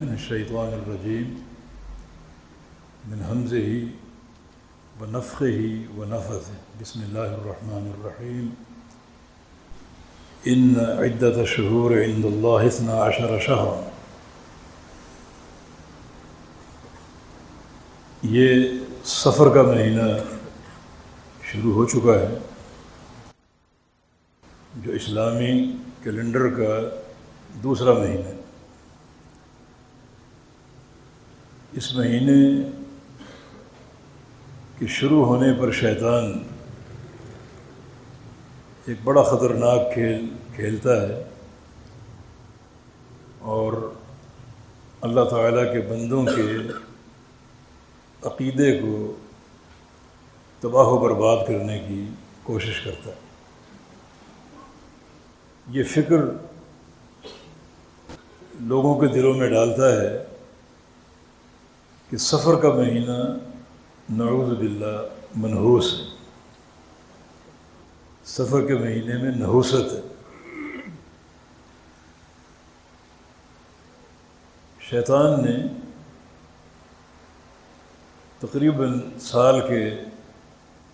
من الشیطان الرجیم من حمزه ونفخه ونفثه بسم اللہ الرحمن الرحیم ان عدۃ الشہور عند اللہ 12 شہرا۔ یہ سفر کا مہینہ شروع ہو چکا ہے جو اسلامی کیلنڈر کا دوسرا مہینہ ہے۔ اس مہینے کے شروع ہونے پر شیطان ایک بڑا خطرناک کھیل کھیلتا ہے اور اللہ تعالیٰ کے بندوں کے عقیدے کو تباہ و برباد کرنے کی کوشش کرتا ہے۔ یہ فکر لوگوں کے دلوں میں ڈالتا ہے کہ سفر کا مہینہ نعوذ باللہ منحوس ہے، سفر کے مہینے میں نحوست ہے۔ شیطان نے تقریباً سال کے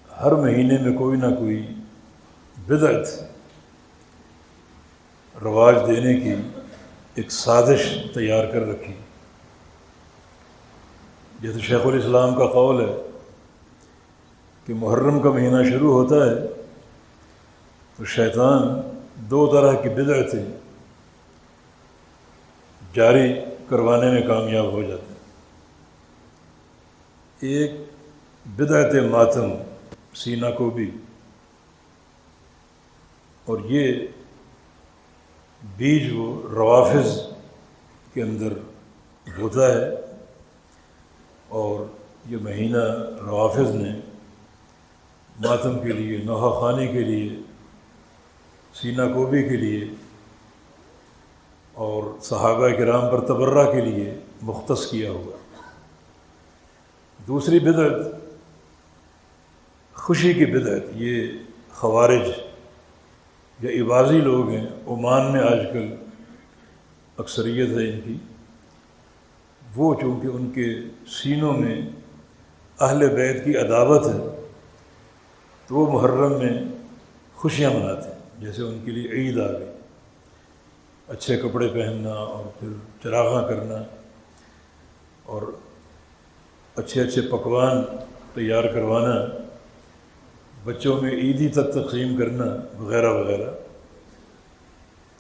ہر مہینے میں کوئی نہ کوئی بدعت رواج دینے کی ایک سازش تیار کر رکھی۔ جیسے شیخ الاسلام کا قول ہے کہ محرم کا مہینہ شروع ہوتا ہے تو شیطان 2 طرح کی بدعتیں جاری کروانے میں کامیاب ہو جاتے ہیں۔ ایک بدعت ماتم سینہ کو بھی، اور یہ بیج وہ روافض کے اندر ہوتا ہے، اور یہ مہینہ روافض نے ماتم کے لیے، نوحہ خوانی کے لیے، سینہ کوبی کے لیے اور صحابہ کرام پر تبرہ کے لیے مختص کیا ہوا۔ دوسری بدعت خوشی کی بدعت، یہ خوارج یا عباضی لوگ ہیں، عمان میں آج کل اکثریت ہے ان کی، وہ چونکہ ان کے سینوں میں اہل بیت کی عداوت ہے تو وہ محرم میں خوشیاں مناتے ہیں، جیسے ان کے لیے عید آ گئی، اچھے کپڑے پہننا اور پھر چراغاں کرنا اور اچھے اچھے پکوان تیار کروانا، بچوں میں عیدی تک تقسیم کرنا وغیرہ وغیرہ۔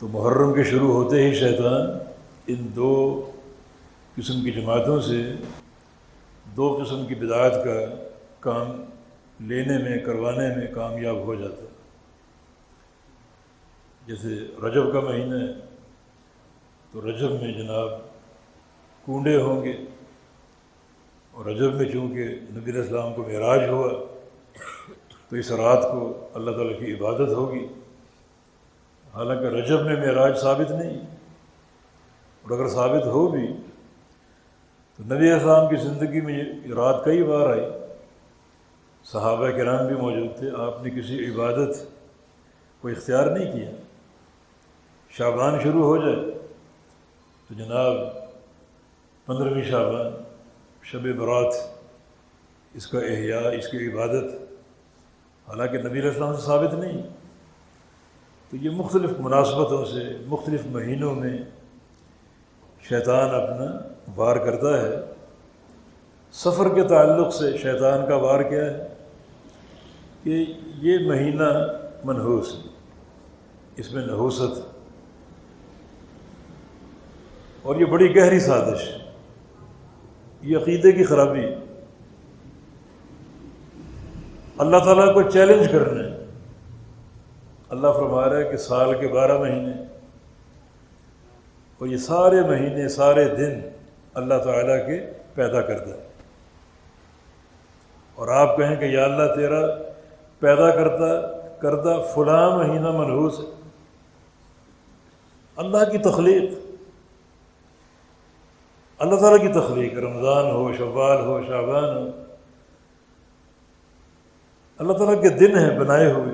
تو محرم کے شروع ہوتے ہی شیطان ان 2 قسم کی جماعتوں سے 2 قسم کی بدعات کا کام لینے میں، کروانے میں کامیاب ہو جاتا ہے۔ جیسے رجب کا مہینہ ہے تو رجب میں جناب کنڈے ہوں گے، اور رجب میں چونکہ نبی علیہ السلام کو معراج ہوا تو اس رات کو اللہ تعالیٰ کی عبادت ہوگی، حالانکہ رجب میں معراج ثابت نہیں، اور اگر ثابت ہو بھی تو نبی علیہ السلام کی زندگی میں یہ رات کئی بار آئی، صحابہ کرام بھی موجود تھے، آپ نے کسی عبادت کو اختیار نہیں کیا۔ شعبان شروع ہو جائے تو جناب 15ویں شعبان، شب برات، اس کا احیاء، اس کی عبادت، حالانکہ نبی علیہ السلام سے ثابت نہیں۔ تو یہ مختلف مناسبتوں سے مختلف مہینوں میں شیطان اپنا وار کرتا ہے۔ سفر کے تعلق سے شیطان کا وار کیا ہے کہ یہ مہینہ منحوس ہے، اس میں نحوست، اور یہ بڑی گہری سازش ہے، یہ عقیدے کی خرابی، اللہ تعالیٰ کو چیلنج کرنا ہے۔ اللہ فرما رہا ہے کہ سال کے 12 مہینے، اور یہ سارے مہینے، سارے دن اللہ تعالیٰ کے پیدا کرتا ہے، اور آپ کہیں کہ یا اللہ تیرا پیدا کردہ فلاں مہینہ منحوس ہے۔ اللہ کی تخلیق، اللہ تعالیٰ کی تخلیق، رمضان ہو، شوال ہو، شعبان ہو، اللہ تعالیٰ کے دن ہیں بنائے ہوئے،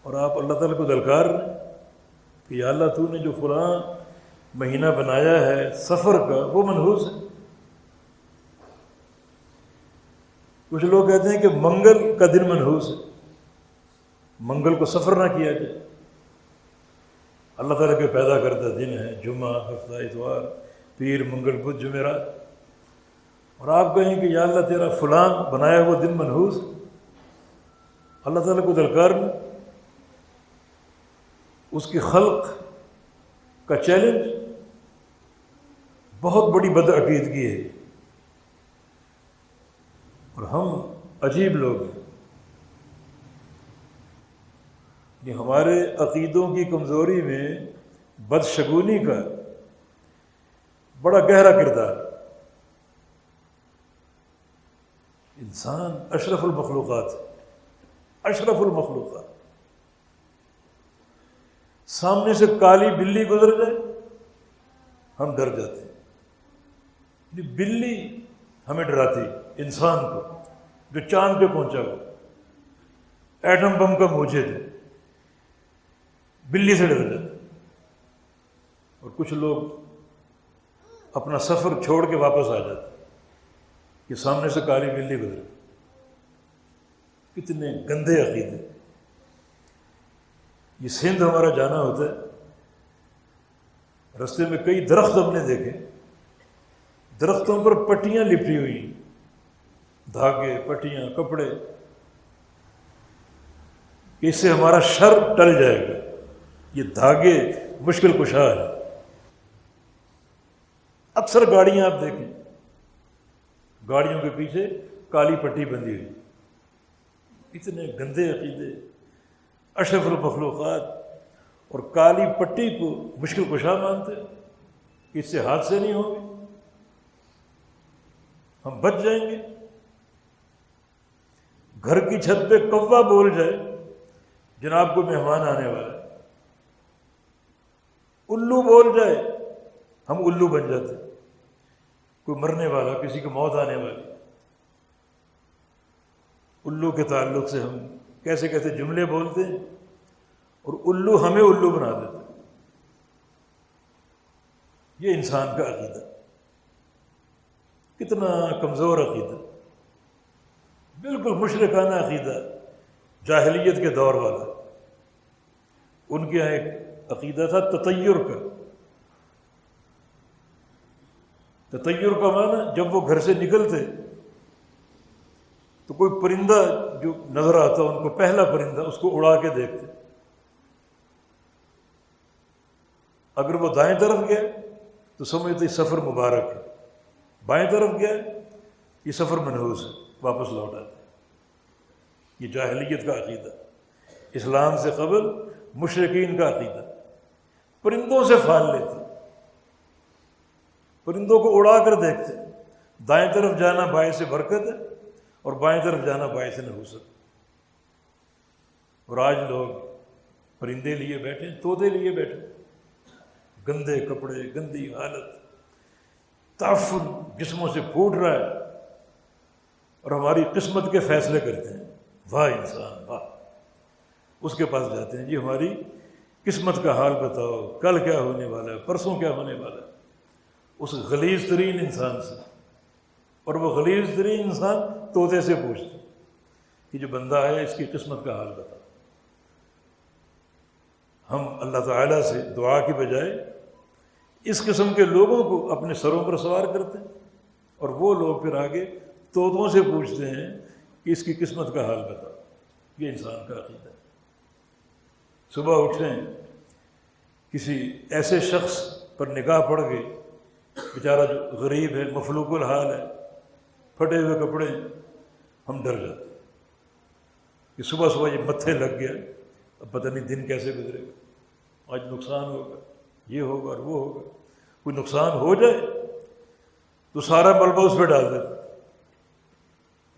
اور آپ اللہ تعالیٰ کو دلکار رہے ہیں کہ یا اللہ تو نے جو فلاں مہینہ بنایا ہے سفر کا وہ منحوس ہے۔ کچھ لوگ کہتے ہیں کہ منگل کا دن منحوس ہے، منگل کو سفر نہ کیا جائے۔ اللہ تعالیٰ کے پیدا کردہ دن ہے، جمعہ، ہفتہ، اتوار، پیر، منگل، بدھ، جمعرات، اور آپ کہیں کہ یا اللہ تیرا فلان بنایا وہ دن منحوس ہے۔ اللہ تعالیٰ کو درکار میں اس کی خلق کا چیلنج بہت بڑی بدعقیدگی ہے، اور ہم عجیب لوگ ہیں، یہ ہمارے عقیدوں کی کمزوری میں بدشگونی کا بڑا گہرا کردار۔ انسان اشرف المخلوقات ہے، اشرف المخلوقات، سامنے سے کالی بلی گزر جائے ہم ڈر جاتے ہیں۔ بلی ہمیں ڈراتی، انسان کو جو چاند پہ پہنچا ہوا، ایٹم بم کا موجد ہے، بلی سے ڈر جاتے۔ اور کچھ لوگ اپنا سفر چھوڑ کے واپس آ جاتے کہ سامنے سے کالی بلی گزرے۔ کتنے گندے عقیدے۔ یہ سندھ ہمارا جانا ہوتا ہے، رستے میں کئی درخت ہم نے دیکھے، درختوں پر پٹیاں لپٹی ہوئی، دھاگے، پٹیاں، کپڑے، کہ اس سے ہمارا شر ٹل جائے گا۔ یہ دھاگے مشکل کشا ہے۔ اکثر گاڑیاں آپ دیکھیں، گاڑیوں کے پیچھے کالی پٹی بندھی ہوئی۔ اتنے گندے عقیدے، اشرف المخلوقات، اور کالی پٹی کو مشکل کشا مانتے کہ اس سے حادثے نہیں ہوں گے، ہم بچ جائیں گے۔ گھر کی چھت پہ کوا بول جائے جناب کو مہمان آنے والا ہے، الو بول جائے ہم الو بن جاتے، کوئی مرنے والا، کسی کی موت آنے والی۔ الو کے تعلق سے ہم کیسے کیسے جملے بولتے ہیں، اور الو ہمیں الو بنا دیتے۔ یہ انسان کا عقیدہ کتنا کمزور عقیدہ، بالکل مشرکانہ عقیدہ، جاہلیت کے دور والا۔ ان کے یہاں ایک عقیدہ تھا تطیر کا۔ تطیر کا معنی جب وہ گھر سے نکلتے تو کوئی پرندہ جو نظر آتا ان کو، پہلا پرندہ، اس کو اڑا کے دیکھتے۔ اگر وہ دائیں طرف گیا تو سمجھتے سفر مبارک ہے، بائیں طرف گیا یہ سفر منحوس ہے، واپس لوٹ آتے۔ یہ جاہلیت کا عقیدہ، اسلام سے قبل مشرکین کا عقیدہ۔ پرندوں سے پھال لیتے، پرندوں کو اڑا کر دیکھتے، دائیں طرف جانا باعث برکت ہے اور بائیں طرف جانا باعث نحوست۔ اور آج لوگ پرندے لیے بیٹھے، طوطے لیے بیٹھے، گندے کپڑے، گندی حالت، تعفن جسموں سے پھوٹ رہا ہے، اور ہماری قسمت کے فیصلے کرتے ہیں۔ واہ انسان واہ، اس کے پاس جاتے ہیں، جی ہماری قسمت کا حال بتاؤ، کل کیا ہونے والا ہے، پرسوں کیا ہونے والا ہے، اس غلیظ ترین انسان سے۔ اور وہ غلیظ ترین انسان طوطے سے پوچھتے کہ جو بندہ ہے اس کی قسمت کا حال بتاؤ۔ ہم اللہ تعالیٰ سے دعا کی بجائے اس قسم کے لوگوں کو اپنے سروں پر سوار کرتے ہیں، اور وہ لوگ پھر آگے طوطوں سے پوچھتے ہیں کہ اس کی قسمت کا حال بتاؤ۔ یہ انسان کا عقیدہ ہے۔ صبح اٹھیں، کسی ایسے شخص پر نگاہ پڑ گئی، بیچارہ جو غریب ہے، مفلوق الحال ہے، پھٹے ہوئے کپڑے، ہم ڈر جاتے کہ صبح صبح یہ متھے لگ گیا، اب پتہ نہیں دن کیسے گزرے گا، آج نقصان ہوگا، یہ ہوگا اور وہ ہوگا۔ کوئی نقصان ہو جائے تو سارا ملبہ اس پہ ڈال دیتے،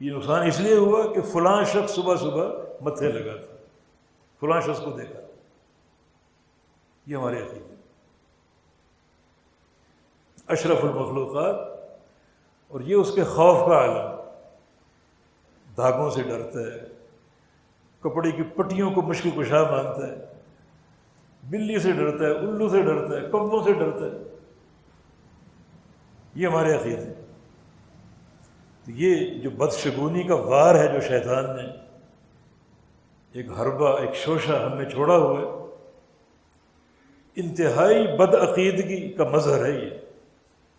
یہ نقصان اس لیے ہوا کہ فلاں شخص صبح صبح متھے لگا تھا، فلاں شخص کو دیکھا۔ یہ ہمارے عقیدے، اشرف المخلوقات، اور یہ اس کے خوف کا عالم۔ دھاگوں سے ڈرتا ہے، کپڑے کی پٹیوں کو مشکل کشا مانتا ہے، بلی سے ڈرتا ہے، الو سے ڈرتا ہے، کبوں سے ڈرتا ہے۔ یہ ہمارے عقیدے. تو یہ جو بدشگونی کا وار ہے جو شیطان نے ایک حربہ ایک شوشہ ہم میں چھوڑا ہوا ہے، انتہائی بد عقیدگی کا مظہر ہے. یہ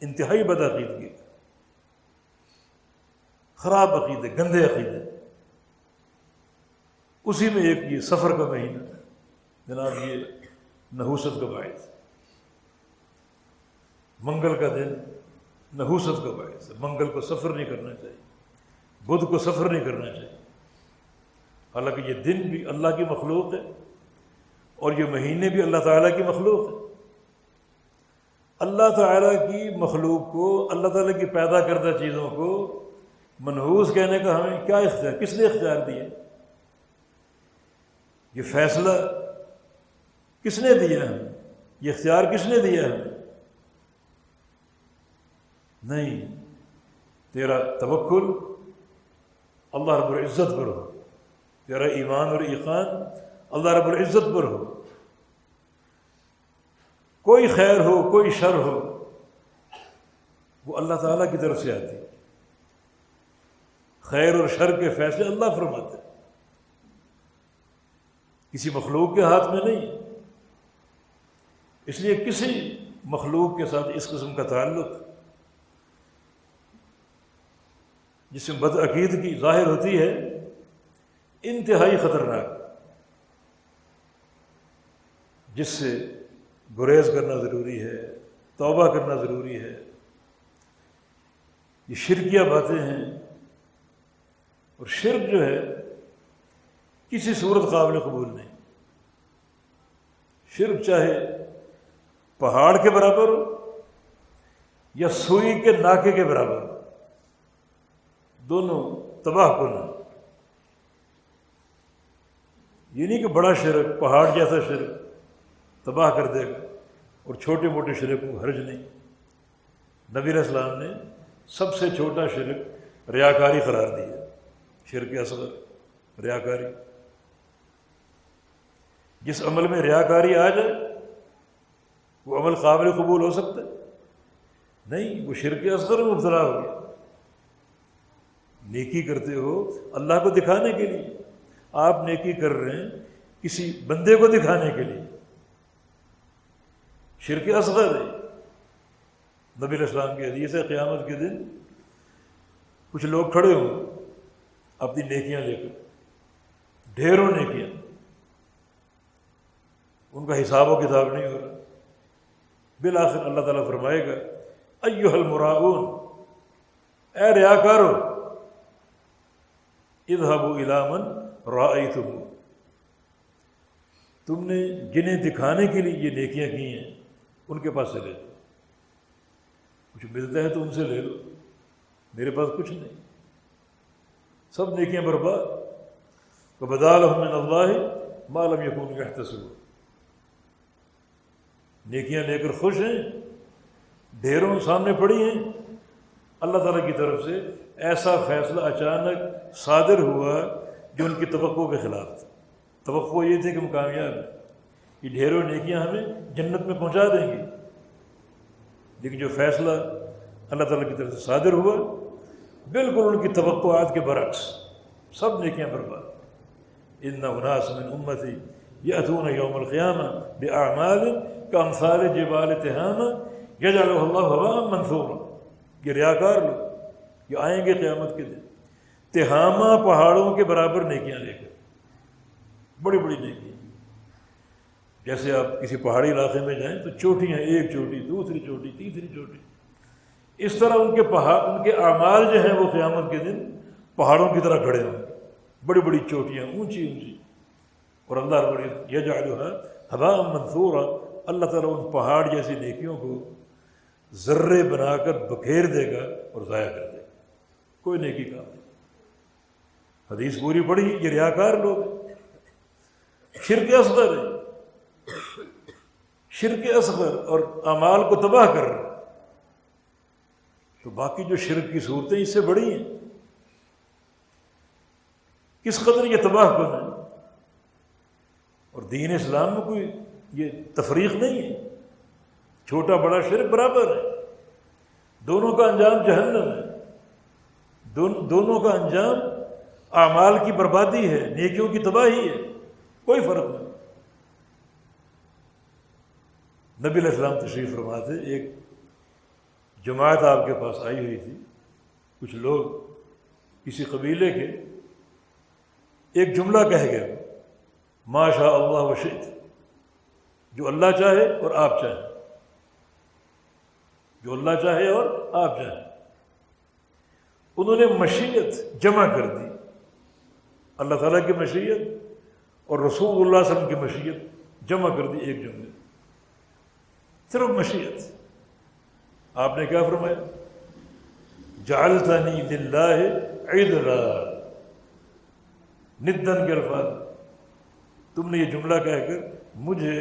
انتہائی بد عقیدگی، خراب عقیدے، گندے عقیدے. اسی میں ایک یہ سفر کا مہینہ جناب، یہ نحوست کا باعث، منگل کا دن نحوست کا باعث ہے. منگل کو سفر نہیں کرنا چاہیے، بدھ کو سفر نہیں کرنا چاہیے. حالانکہ یہ دن بھی اللہ کی مخلوق ہے اور یہ مہینے بھی اللہ تعالیٰ کی مخلوق ہے. اللہ تعالیٰ کی مخلوق کو، اللہ تعالیٰ کی پیدا کردہ چیزوں کو منحوس کہنے کا ہمیں کیا اختیار، کس نے اختیار دیا؟ یہ فیصلہ کس نے دیا ہمیں؟ یہ اختیار کس نے دیا ہمیں؟ نہیں، تیرا توکل اللہ رب العزت پر ہو، تیرا ایمان اور ایقان اللہ رب العزت پر ہو. کوئی خیر ہو کوئی شر ہو وہ اللہ تعالیٰ کی طرف سے آتی ہے. خیر اور شر کے فیصلے اللہ فرماتے ہیں، کسی مخلوق کے ہاتھ میں نہیں. اس لیے کسی مخلوق کے ساتھ اس قسم کا تعلق جس میں بدعقیدگی ظاہر ہوتی ہے انتہائی خطرناک، جس سے گریز کرنا ضروری ہے، توبہ کرنا ضروری ہے. یہ شرکیہ باتیں ہیں، اور شرک جو ہے کسی صورت قابل قبول نہیں. شرک چاہے پہاڑ کے برابر ہو یا سوئی کے ناکے کے برابر ہو، دونوں تباہ کن ہیں. یہ نہیں کہ بڑا شرک پہاڑ جیسا شرک تباہ کر دے گا اور چھوٹے موٹے شرک کو حرج نہیں. نبی علیہ السلام نے سب سے چھوٹا شرک ریاکاری قرار دیا، شرک اصغر ریاکاری. جس عمل میں ریاکاری آ جائے وہ عمل قابل قبول ہو سکتا ہے؟ نہیں، وہ شرک اصغر میں مبتلا ہو گیا. نیکی کرتے ہو اللہ کو دکھانے کے لیے، آپ نیکی کر رہے ہیں کسی بندے کو دکھانے کے لیے، شرک اصغر ہے. نبی علیہ السلام کی حدیث ہے قیامت کے دن کچھ لوگ کھڑے ہوں اپنی نیکیاں لے کر، ڈھیروں نیکیاں، ان کا حساب و کتاب نہیں ہو رہا. بالآخر اللہ تعالیٰ فرمائے گا ایھا المراؤون، اے ریاکارو، اذهبوا الی من رأیتموہ، تم نے جنہیں دکھانے کے لیے یہ نیکیاں کی ہیں ان کے پاس سے لے لو. کچھ ملتا ہے تو ان سے لے لو، میرے پاس کچھ نہیں، سب نیکیاں برباد. وبدا لهم من اللہ ما لم یکونوا یحتسبون. نیکیاں لے کر خوش ہیں، ڈھیروں سامنے پڑی ہیں، اللہ تعالیٰ کی طرف سے ایسا فیصلہ اچانک صادر ہوا جو ان کی توقع کے خلاف تھا. توقع یہ تھی کہ ہم کامیاب ہیں، یہ ڈھیروں نیکیاں ہمیں جنت میں پہنچا دیں گی. لیکن جو فیصلہ اللہ تعالیٰ کی طرف سے صادر ہوا بالکل ان کی توقعات کے برعکس، سب نیکیاں برباد. ان اناس من امتی یأتون یوم القیامہ باعمال کامثال جبال تہامہ یجعلها اللہ ہباء منثورا. یہ ریاکار لوگ یہ آئیں گے قیامت کے دن تہامہ پہاڑوں کے برابر نیکیاں لے کر، بڑی بڑی نیکیاں. جیسے آپ کسی پہاڑی علاقے میں جائیں تو چوٹیاں، ایک چوٹی، دوسری چوٹی، تیسری چوٹی، اس طرح ان کے اعمال جو ہیں وہ قیامت کے دن پہاڑوں کی طرح کھڑے ہوں گے، بڑی بڑی چوٹیاں، اونچی اونچی. اور اللہ رب العزت یجعلها ہباء منثورا، اللہ تعالیٰ ان پہاڑ جیسی نیکیوں کو ذرے بنا کر بکھیر دے گا اور ضائع کر دے گا، کوئی نیکی کام نہیں. حدیث پوری پڑھی، یہ ریاکار لوگ ہیں. شرک اصغر ہے، شرک اصغر اور اعمال کو تباہ کر رہے. تو باقی جو شرک کی صورتیں اس سے بڑی ہیں، کس قدر یہ تباہ کن ہے. اور دین اسلام میں کوئی یہ تفریق نہیں ہے، چھوٹا بڑا شرک برابر ہے. دونوں کا انجام جہنم ہے، دونوں کا انجام اعمال کی بربادی ہے، نیکیوں کی تباہی ہے، کوئی فرق نہیں۔ نبی علیہ السلام تشریف فرما تھے، ایک جماعت آپ کے پاس آئی ہوئی تھی، کچھ لوگ کسی قبیلے کے، ایک جملہ کہہ گئے، ما شاء اللہ وشئت، جو اللہ چاہے اور آپ چاہیں، جو اللہ چاہے اور آپ چاہیں۔ انہوں نے مشیت جمع کر دی، اللہ تعالیٰ کی مشیت اور رسول اللہ صلی اللہ علیہ وسلم کی مشیت جمع کر دی ایک جملے، صرف مشیت۔ آپ نے کیا فرمایا؟ جعلتنی للہ عدلا، ندن کے الفاظ، تم نے یہ جملہ کہہ کر مجھے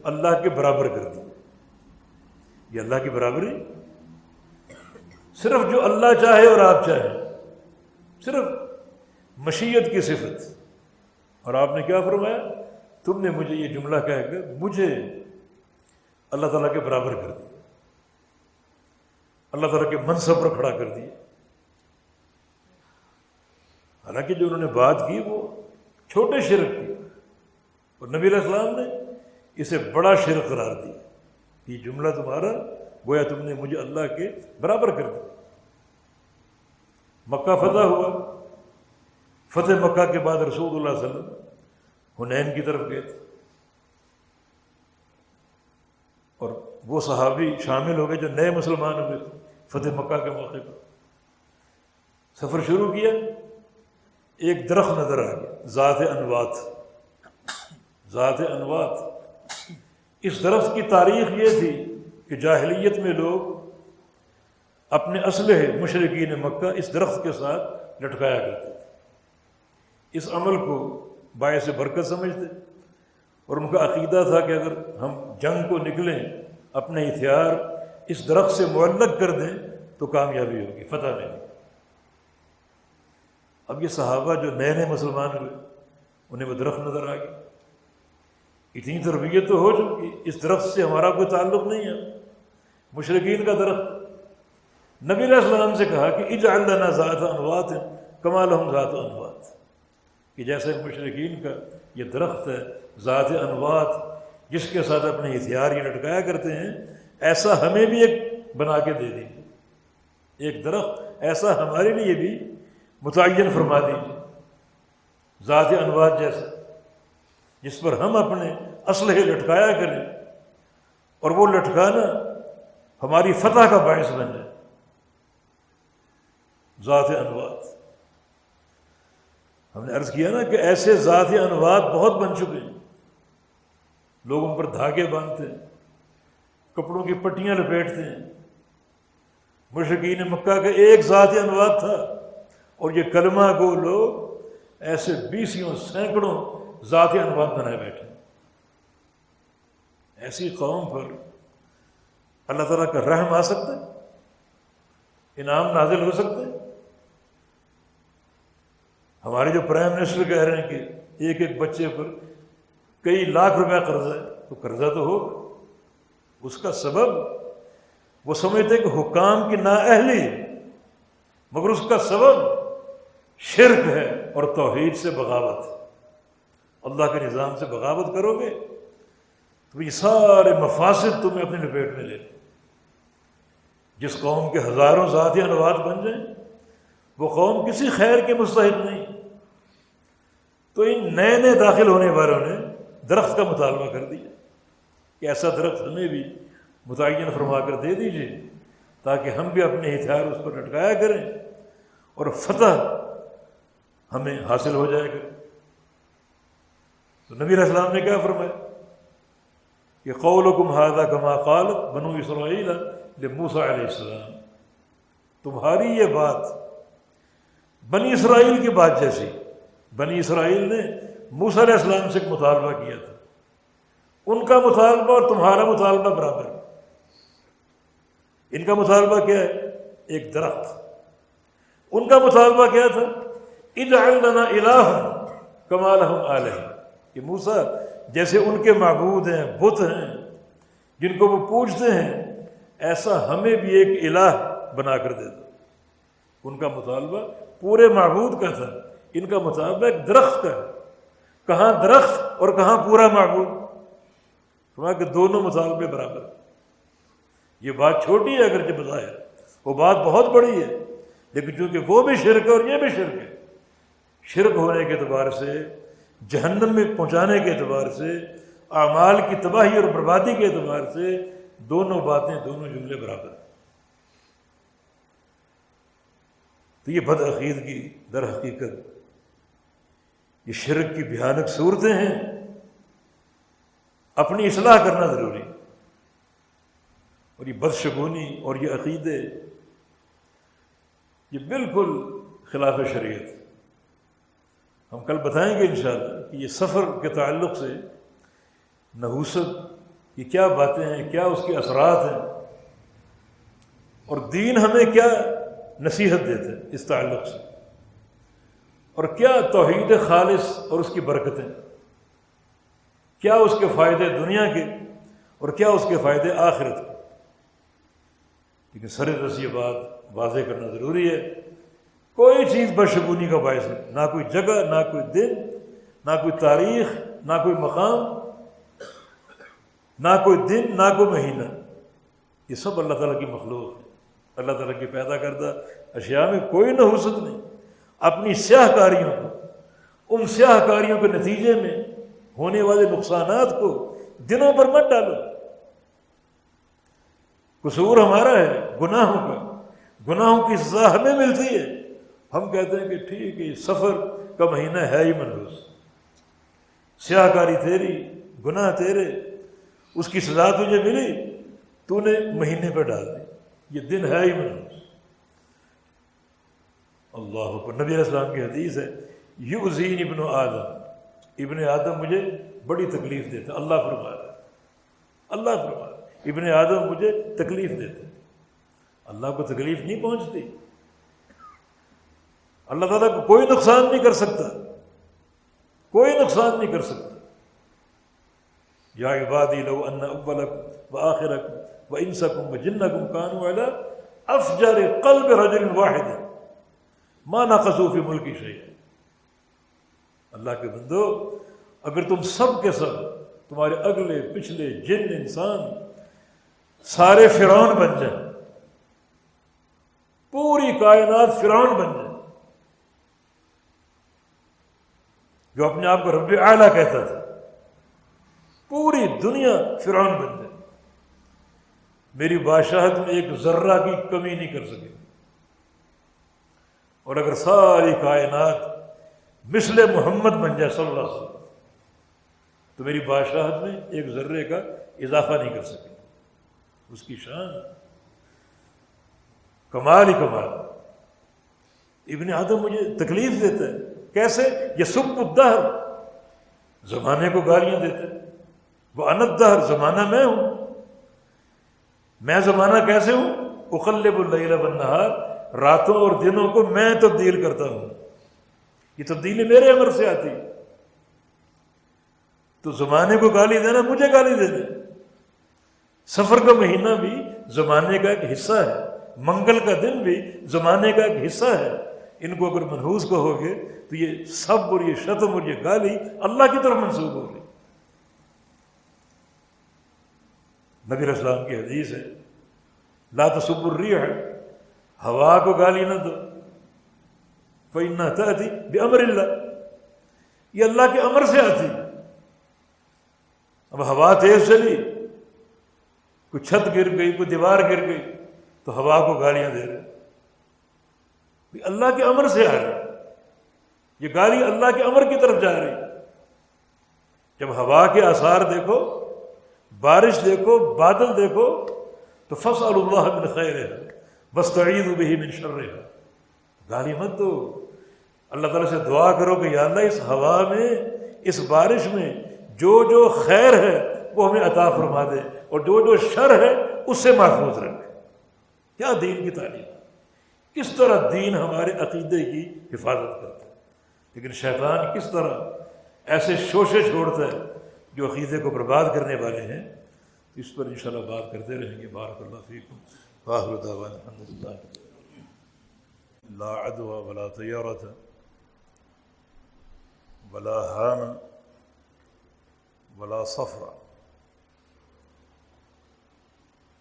اللہ کے برابر کر دیا۔ یہ اللہ کی برابری، صرف جو اللہ چاہے اور آپ چاہیں، صرف مشیت کی صفت۔ اور آپ نے کیا فرمایا؟ تم نے مجھے یہ جملہ کہہ کر مجھے اللہ تعالیٰ کے برابر کر دیا، اللہ تعالیٰ کے منصب پر کھڑا کر دیا۔ حالانکہ جو انہوں نے بات کی وہ چھوٹے شرک کی، اور نبی علیہ السلام نے اسے بڑا شرک قرار دیا۔ یہ جملہ تمہارا گویا تم نے مجھے اللہ کے برابر کر دیا۔ مکہ فتح ہوا، فتح مکہ کے بعد رسول اللہ صلی اللہ علیہ وسلم حنین کی طرف گئے تھے، اور وہ صحابی شامل ہو گئے جو نئے مسلمان ہوئے تھے فتح مکہ کے موقع پر۔ سفر شروع کیا، ایک درخت نظر آ گیا، ذات انوات، ذات انوات۔ اس درخت کی تاریخ یہ تھی کہ جاہلیت میں لوگ اپنے اسلحے مشرکین مکہ اس درخت کے ساتھ لٹکایا کرتے تھے، اس عمل کو باعث برکت سمجھتے، اور ان کا عقیدہ تھا کہ اگر ہم جنگ کو نکلیں اپنے ہتھیار اس درخت سے معلق کر دیں تو کامیابی ہوگی، فتح ملے گی۔ اب یہ صحابہ جو نئے نئے مسلمان ہوئے انہیں وہ درخت نظر آ گیا، اتنی تربیت تو ہو چکی، اس درخت سے ہمارا کوئی تعلق نہیں ہے، مشرکین کا درخت۔ نبی علیہ السلام سے کہا کہ اجعل لنا ذات انوات کما لہم ذات انوات، کہ جیسے مشرکین کا یہ درخت ہے ذات انوات جس کے ساتھ اپنے ہتھیار یہ لٹکایا کرتے ہیں، ایسا ہمیں بھی ایک بنا کے دے دیجیے، ایک درخت ایسا ہمارے لیے بھی متعین فرما دیجیے، ذات انوات جیسا، جس پر ہم اپنے اسلحے لٹکایا کریں اور وہ لٹکانا ہماری فتح کا باعث بن جائے۔ ذات انوات، ہم نے عرض کیا نا کہ ایسے ذات انوات بہت بن چکے ہیں، لوگوں پر دھاگے باندھتے ہیں، کپڑوں کی پٹیاں لپیٹتے ہیں۔ مشرکین مکہ کا ایک ذات انوات تھا، اور یہ کلمہ کو لوگ ایسے بیسیوں سینکڑوں ذات انوات بنائے بیٹھے۔ ایسی قوم پر اللہ تعالیٰ کا رحم آ سکتا ہے، انعام نازل ہو سکتے ہیں۔ ہمارے جو پرائم منسٹر کہہ رہے ہیں کہ ایک ایک بچے پر کئی لاکھ روپے قرضہ ہے، تو قرضہ تو ہوگا، اس کا سبب وہ سمجھتے کہ حکام کی نااہلی، مگر اس کا سبب شرک ہے اور توحید سے بغاوت۔ اللہ کے نظام سے بغاوت کرو گے تو یہ سارے مفاسد تمہیں اپنے لپیٹ میں لے لیں۔ جس قوم کے ہزاروں ذاتی انوات بن جائیں وہ قوم کسی خیر کے مستحق نہیں۔ تو ان نئے نئے داخل ہونے والوں نے درخت کا مطالبہ کر دیا کہ ایسا درخت ہمیں بھی متعین فرما کر دے دیجیے تاکہ ہم بھی اپنے ہتھیار اس پر لٹکایا کریں اور فتح ہمیں حاصل ہو جائے گا۔ تو نبی علیہ السلام نے کیا فرمایا کہ قولکم ھذا کما قالت بنو اسرائیل لموسیٰ علیہ السلام، تمہاری یہ بات بنی اسرائیل کی بات جیسی۔ بنی اسرائیل نے موسیٰ علیہ السلام سے ایک مطالبہ کیا تھا، ان کا مطالبہ اور تمہارا مطالبہ برابر ہے۔ ان کا مطالبہ کیا ہے؟ ایک درخت۔ ان کا مطالبہ کیا تھا؟ اجعل لنا الہا کما لہم آلہہ، کہ موسیٰ جیسے ان کے معبود ہیں، بت ہیں جن کو وہ پوجتے ہیں، ایسا ہمیں بھی ایک الہ بنا کر دے دو۔ ان کا مطالبہ پورے معبود کا تھا، ان کا مطالبہ ایک درخت کا ہے، کہاں درخت اور کہاں پورا معبود؟ فرمایا کہ دونوں مطالبے برابر۔ یہ بات چھوٹی ہے اگرچہ بظاہر، وہ بات بہت بڑی ہے، لیکن چونکہ وہ بھی شرک ہے اور یہ بھی شرک ہے، شرک ہونے کے اعتبار سے، جہنم میں پہنچانے کے اعتبار سے، اعمال کی تباہی اور بربادی کے اعتبار سے دونوں باتیں، دونوں جملے برابر ہیں۔ تو یہ بد عقیدگی در حقیقت یہ شرک کی بھیانک صورتیں ہیں، اپنی اصلاح کرنا ضروری، اور یہ بدشگونی اور یہ عقیدے یہ بالکل خلاف شریعت۔ ہم کل بتائیں گے انشاءاللہ کہ یہ سفر کے تعلق سے نحوست یہ کیا باتیں ہیں، کیا اس کے اثرات ہیں، اور دین ہمیں کیا نصیحت دیتا ہے اس تعلق سے، اور کیا توحید خالص اور اس کی برکتیں، کیا اس کے فائدے دنیا کے اور کیا اس کے فائدے آخرت کے۔ لیکن سر رس یہ بات واضح کرنا ضروری ہے، کوئی چیز بدشگونی کا باعث نہیں، نہ کوئی جگہ، نہ کوئی دن، نہ کوئی تاریخ، نہ کوئی مقام، نہ کوئی دن، نہ کوئی مہینہ، یہ سب اللہ تعالیٰ کی مخلوق ہے۔ اللہ تعالیٰ کی پیدا کردہ اشیاء میں کوئی نحوست نہیں۔ اپنی سیاہ کاریوں کو، ان سیاہ کاریوں کے نتیجے میں ہونے والے نقصانات کو دنوں پر مت ڈالو۔ قصور ہمارا ہے گناہوں کا، گناہوں کی سزا ہمیں ملتی ہے، ہم کہتے ہیں کہ ٹھیک ہے سفر کا مہینہ ہے ہی منحوس، سیاہ کاری تیری، گناہ تیرے، اس کی سزا تجھے ملی، تو نے مہینے پہ ڈال دی، یہ دن ہے ہی منحوس۔ اللہ اکبر۔ نبی علیہ السلام کی حدیث ہے، یؤذینی ابن آدم، ابن آدم مجھے بڑی تکلیف دیتا، اللہ فرماتا، اللہ فرماتا ابن آدم مجھے تکلیف دیتا۔ اللہ کو تکلیف نہیں پہنچتی، اللہ تعالیٰ کو کوئی نقصان نہیں کر سکتا، کوئی نقصان نہیں کر سکتا۔ یا عبادی لو ان اولکم وآخرکم وانسکم وجنکم کانوا علی افجر قلب رجل واحد ما نقصوا فی ملکی شیئا۔ اللہ کے بندو، اگر تم سب کے سب، تمہارے اگلے پچھلے جن انسان سارے فرعون بن جائیں، پوری کائنات فرعون بن جائے، جو اپنے آپ کو رب اعلیٰ کہتا تھا، پوری دنیا فرعون بن جائے، میری بادشاہت میں ایک ذرہ کی کمی نہیں کر سکے۔ اور اگر ساری کائنات مثل محمد بن جائے صلی اللہ علیہ وسلم، تو میری بادشاہت میں ایک ذرے کا اضافہ نہیں کر سکے۔ اس کی شان کمال ہی کمال۔ ابن آدم مجھے تکلیف دیتا ہے، کیسے؟ یسب الدہر، زمانے کو گالیاں دیتا ہے، وہ انا الدہر، زمانہ میں ہوں، میں زمانہ کیسے ہوں؟ اقلب اللیل والنہار، راتوں اور دنوں کو میں تبدیل کرتا ہوں، یہ تبدیلی میرے امر سے آتی ہے۔ تو زمانے کو گالی دینا مجھے گالی دینا۔ سفر کا مہینہ بھی زمانے کا ایک حصہ ہے، منگل کا دن بھی زمانے کا ایک حصہ ہے۔ ان کو اگر منحوس کہو گے تو یہ سب اور یہ شتم اور یہ گالی اللہ کی طرف منسوب ہو گئی۔ نبی علیہ السلام کی حدیث ہے، لا تسبوا الريح، ہوا کو گالی نہ دو، فإنها تأتي بأمر اللہ، یہ اللہ کے امر سے آتی۔ اب ہوا تیز چلی، کوئی چھت گر گئی، کوئی دیوار گر گئی، تو ہوا کو گالیاں دے رہے، اللہ کے امر سے آ رہی، یہ گالی اللہ کے امر کی طرف جا رہی۔ جب ہوا کے آثار دیکھو، بارش دیکھو، بادل دیکھو، تو فاسألوا اللہ من خیرہا واستعیذوا بہ من شرہا، گالی مت دو، اللہ تعالیٰ سے دعا کرو کہ یا اللہ اس ہوا میں، اس بارش میں جو خیر ہے وہ ہمیں عطا فرما دے، اور جو شر ہے اس سے محفوظ رکھ۔ کیا دین کی تعلیم، کس طرح دین ہمارے عقیدے کی حفاظت کرتا ہے، لیکن شیطان کس طرح ایسے شوشے چھوڑتا ہے جو عقیدے کو برباد کرنے والے ہیں۔ اس پر انشاءاللہ بات کرتے رہیں گے۔ بارک اللہ فیکم۔ وآخر دعوانا الحمد للہ. لا عدوى ولا طيرة ولا هام ولا صفرا.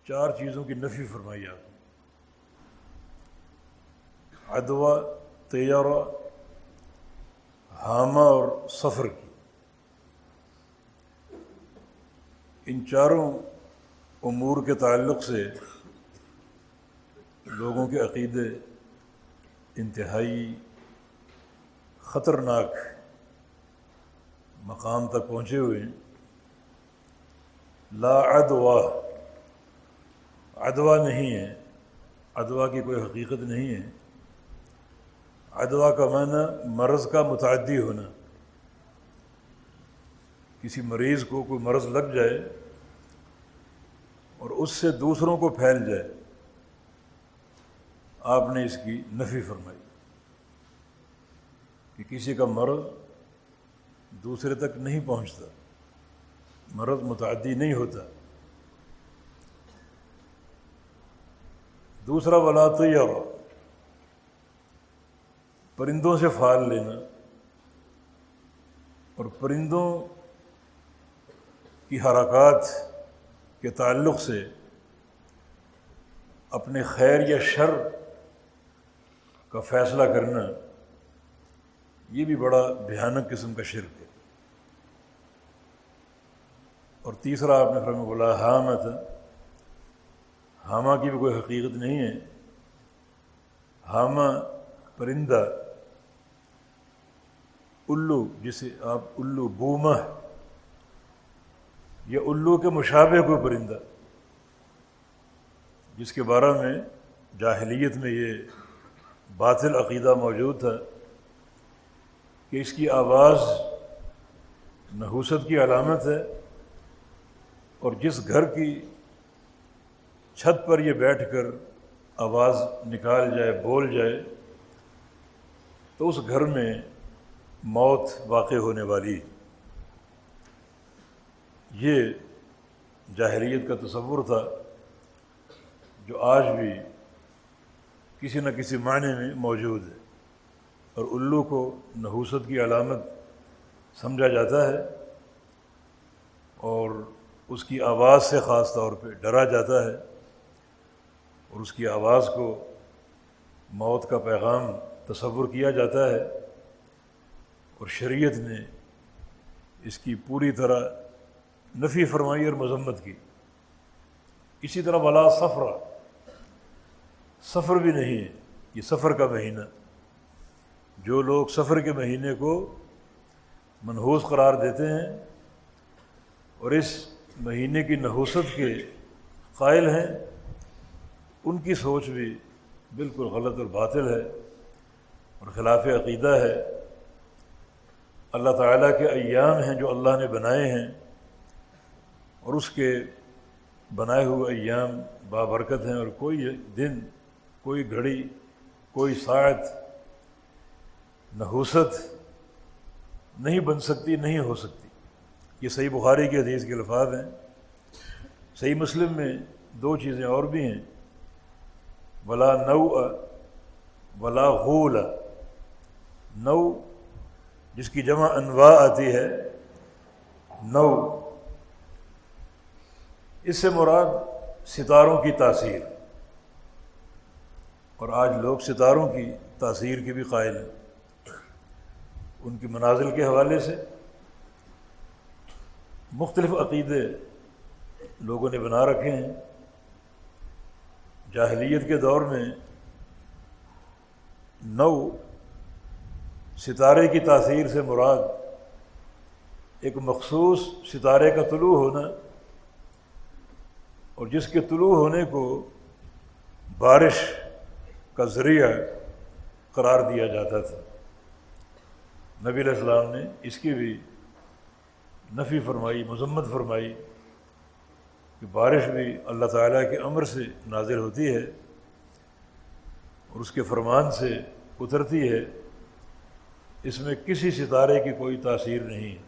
4 چیزوں کی نفی فرمائی آپ نے. عدوى، طیرہ، ہامہ اور صفر کی. ان چاروں امور کے تعلق سے لوگوں کے عقیدے انتہائی خطرناک مقام تک پہنچے ہوئے ہیں. لا عدوى، عدوہ نہیں ہے، عدوہ کی کوئی حقیقت نہیں ہے. عدوہ کا معنی مرض کا متعدی ہونا. کسی مریض کو کوئی مرض لگ جائے اور اس سے دوسروں کو پھیل جائے. آپ نے اس کی نفی فرمائی کہ کسی کا مرض دوسرے تک نہیں پہنچتا، مرض متعدی نہیں ہوتا. دوسرا ولا طیرہ، پرندوں سے پھال لینا اور پرندوں کی حرکات کے تعلق سے اپنے خیر یا شر کا فیصلہ کرنا، یہ بھی بڑا بھیانک قسم کا شرک ہے. اور تیسرا آپ نے فرمایا ولا ہامۃ، ہامہ کی بھی کوئی حقیقت نہیں ہے. ہامہ پرندہ، الو، جسے آپ الو، بومہ یا الو کے مشابہ کوئی پرندہ، جس کے بارے میں جاہلیت میں یہ باطل عقیدہ موجود تھا کہ اس کی آواز نحوست کی علامت ہے، اور جس گھر کی چھت پر یہ بیٹھ کر آواز نکال جائے، بول جائے، تو اس گھر میں موت واقع ہونے والی. یہ جاہلیت کا تصور تھا جو آج بھی کسی نہ کسی معنی میں موجود ہے. اور الو کو نحوست کی علامت سمجھا جاتا ہے اور اس کی آواز سے خاص طور پہ ڈرا جاتا ہے، اور اس کی آواز کو موت کا پیغام تصور کیا جاتا ہے. اور شریعت نے اس کی پوری طرح نفی فرمائی اور مذمت کی. اسی طرح ولا صفرا، سفر بھی نہیں ہے. یہ سفر کا مہینہ، جو لوگ سفر کے مہینے کو منحوس قرار دیتے ہیں اور اس مہینے کی نحوست کے قائل ہیں، ان کی سوچ بھی بالکل غلط اور باطل ہے اور خلاف عقیدہ ہے. اللہ تعالیٰ کے ایام ہیں جو اللہ نے بنائے ہیں، اور اس کے بنائے ہوئے ایام بابرکت ہیں، اور کوئی دن، کوئی گھڑی، کوئی ساعت نحوست نہیں بن سکتی، نہیں ہو سکتی. یہ صحیح بخاری کی حدیث کے الفاظ ہیں. صحیح مسلم میں 2 چیزیں اور بھی ہیں، ولا نوء ولا غول. نو جس کی جمع انواع آتی ہے، نو، اس سے مراد ستاروں کی تاثیر. اور آج لوگ ستاروں کی تاثیر کے بھی قائل ہیں. ان کی منازل کے حوالے سے مختلف عقیدے لوگوں نے بنا رکھے ہیں. جاہلیت کے دور میں نو، ستارے کی تاثیر سے مراد ایک مخصوص ستارے کا طلوع ہونا، اور جس کے طلوع ہونے کو بارش کا ذریعہ قرار دیا جاتا تھا. نبی علیہ السلام نے اس کی بھی نفی فرمائی، مذمت فرمائی کہ بارش بھی اللہ تعالیٰ کے امر سے نازل ہوتی ہے اور اس کے فرمان سے اترتی ہے. اس میں کسی ستارے کی کوئی تاثیر نہیں ہے،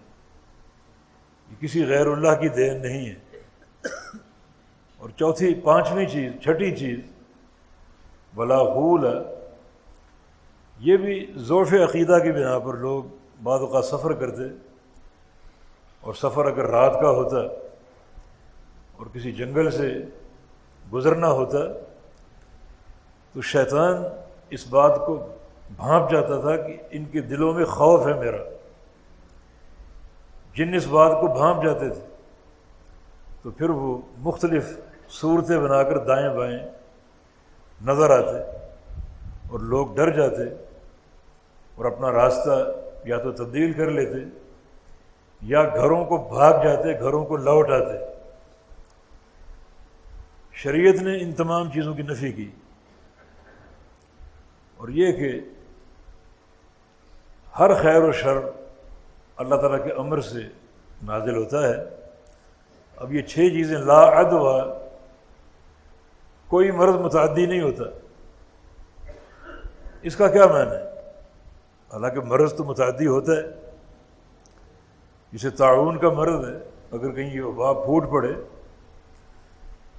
یہ کسی غیر اللہ کی دین نہیں ہے. اور پانچویں چیز، چھٹی چیز ولا غول، یہ بھی ضعف عقیدہ کی بنا پر لوگ بعض اوقات سفر کرتے، اور سفر اگر رات کا ہوتا اور کسی جنگل سے گزرنا ہوتا تو شیطان اس بات کو بھانپ جاتا تھا کہ ان کے دلوں میں خوف ہے میرا، جن اس بات کو بھانپ جاتے تھے تو پھر وہ مختلف صورتیں بنا کر دائیں بائیں نظر آتے اور لوگ ڈر جاتے اور اپنا راستہ یا تو تبدیل کر لیتے یا گھروں کو بھاگ جاتے، گھروں کو لوٹ آتے۔ شریعت نے ان تمام چیزوں کی نفی کی، اور یہ کہ ہر خیر و شر اللہ تعالیٰ کے امر سے نازل ہوتا ہے۔ اب یہ 6 چیزیں لا عدویٰ، کوئی مرض متعدی نہیں ہوتا، اس کا کیا معنی ہے؟ حالانکہ مرض تو متعدی ہوتا ہے، جسے طاعون کا مرض ہے، اگر کہیں یہ وبا پھوٹ پڑے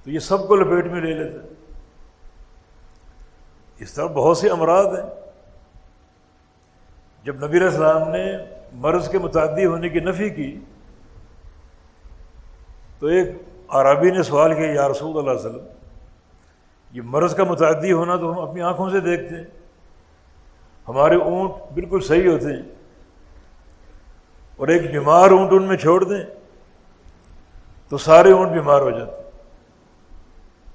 تو یہ سب کو لپیٹ میں لے لیتا ہے۔ اس طرح بہت سے امراض ہیں۔ جب نبی علیہ السلام نے مرض کے متعدی ہونے کی نفی کی تو ایک اعرابی نے سوال کیا، یا رسول اللہ صلی اللہ علیہ وسلم، یہ مرض کا متعدی ہونا تو ہم اپنی آنکھوں سے دیکھتے ہیں، ہمارے اونٹ بالکل صحیح ہوتے ہیں، اور ایک بیمار اونٹ ان میں چھوڑ دیں تو سارے اونٹ بیمار ہو جاتے ہیں،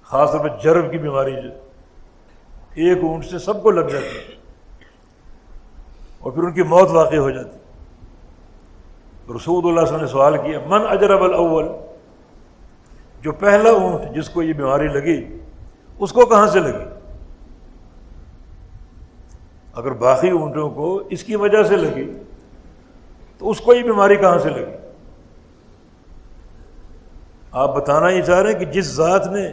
خاص طور پہ جرب کی بیماری جو ایک اونٹ سے سب کو لگ جاتی ہے اور پھر ان کی موت واقع ہو جاتی۔ رسول اللہ صلی اللہ علیہ وسلم نے سوال کیا، من اجرب الاول، جو پہلا اونٹ جس کو یہ بیماری لگی اس کو کہاں سے لگی؟ اگر باقی اونٹوں کو اس کی وجہ سے لگی تو اس کو یہ بیماری کہاں سے لگی؟ آپ بتانا یہ چاہ رہے ہیں کہ جس ذات نے